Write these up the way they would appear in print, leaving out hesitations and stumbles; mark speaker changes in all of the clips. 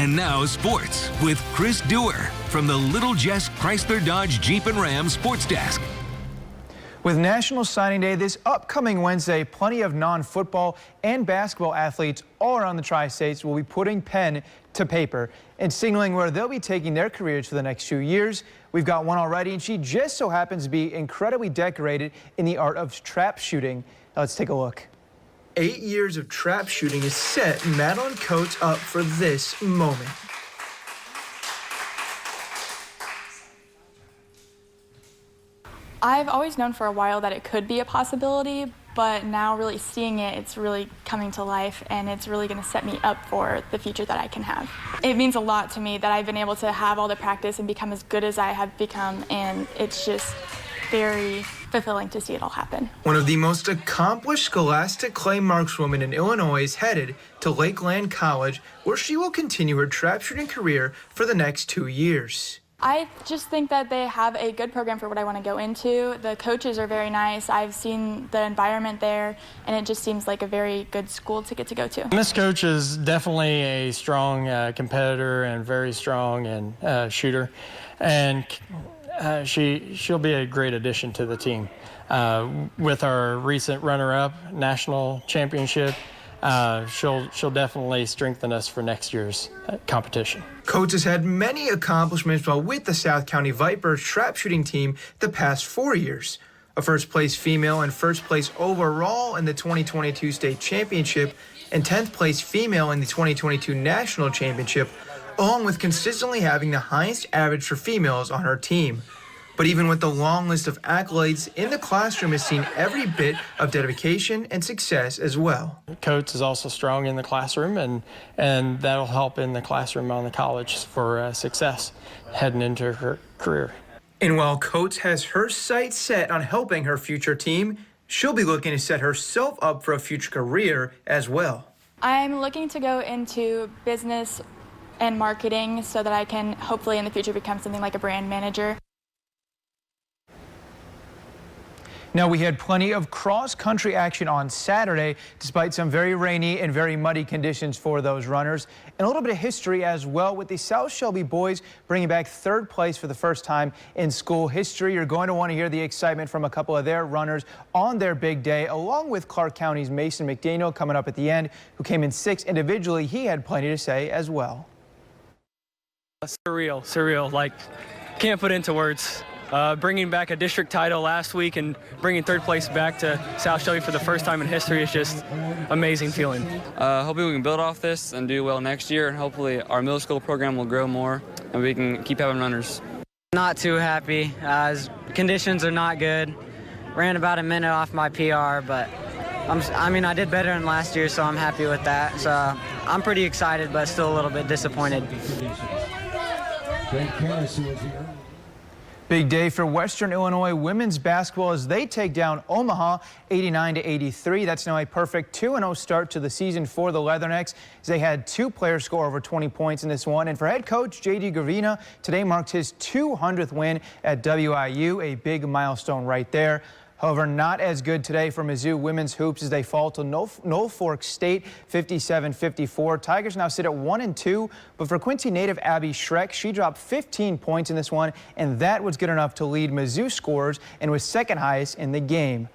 Speaker 1: And now sports with Chris Dewar from the Little Jess Chrysler Dodge Jeep and Ram Sports Desk.
Speaker 2: With National Signing Day this upcoming Wednesday, plenty of non-football and basketball athletes all around the Tri-States will be putting pen to paper and signaling where they'll be taking their careers for the next few years. We've got one already, and she just so happens to be incredibly decorated in the art of trap shooting. Now let's take a look. 8 years of trap shooting has set Madelyn Coates up for this moment.
Speaker 3: I've always known for a while that it could be a possibility, but now really seeing it, it's really coming to life, and it's really going to set me up for the future that I can have. It means a lot to me that I've been able to have all the practice and become as good as I have become, and it's just very fulfilling to see it all happen.
Speaker 2: One of the most accomplished scholastic clay markswomen in Illinois is headed to Lakeland College, where she will continue her trap shooting career for the next 2 years.
Speaker 3: I just think that they have a good program for what I want to go into. The coaches are very nice. I've seen the environment there, and it just seems like a very good school to get to go to.
Speaker 4: This coach is definitely a strong competitor and very strong and shooter, and she'll be a great addition to the team. With our recent runner-up national championship, she'll definitely strengthen us for next year's competition.
Speaker 2: Coates has had many accomplishments while with the South County Vipers trap shooting team the past 4 years. A first-place female and first-place overall in the 2022 state championship and 10th-place female in the 2022 national championship, along with consistently having the highest average for females on her team. But even with the long list of accolades, in the classroom has seen every bit of dedication and success as well.
Speaker 4: Coates is also strong in the classroom, and that'll help in the classroom on the college for success heading into her career.
Speaker 2: And while Coates has her sights set on helping her future team, she'll be looking to set herself up for a future career as well.
Speaker 3: I'm looking to go into business and marketing so that I can hopefully in the future become something like a brand manager.
Speaker 2: Now, we had plenty of cross-country action on Saturday, despite some very rainy and very muddy conditions for those runners. And a little bit of history as well, with the South Shelby boys bringing back 3rd place for the first time in school history. You're going to want to hear the excitement from a couple of their runners on their big day, along with Clark County's Mason McDaniel coming up at the end, who came in 6th individually. He had plenty to say as well.
Speaker 5: Surreal, like can't put into words. Bringing back a district title last week and bringing 3rd place back to South Shelby for the first time in history is just amazing feeling.
Speaker 6: Hopefully we can build off this and do well next year, and hopefully our middle school program will grow more and we can keep having runners.
Speaker 7: Not too happy. Conditions are not good. Ran about a minute off my PR, but I did better than last year, so I'm happy with that. So I'm pretty excited, but still a little bit disappointed.
Speaker 2: Big day for Western Illinois women's basketball as they take down Omaha 89-83. That's now a perfect 2-0 start to the season for the Leathernecks, as they had 2 players score over 20 points in this one. And for head coach J.D. Gravina, today marks his 200th win at WIU, a big milestone right there. However, not as good today for Mizzou women's hoops as they fall to Norfolk State 57-54. Tigers now sit at 1-2, but for Quincy native Abby Schreck, she dropped 15 points in this one, and that was good enough to lead Mizzou scorers and was 2nd highest in the game.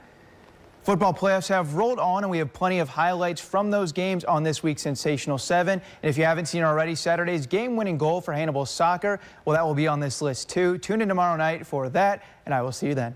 Speaker 2: Football playoffs have rolled on, and we have plenty of highlights from those games on this week's Sensational 7. And if you haven't seen already, Saturday's game-winning goal for Hannibal Soccer, well, that will be on this list too. Tune in tomorrow night for that, and I will see you then.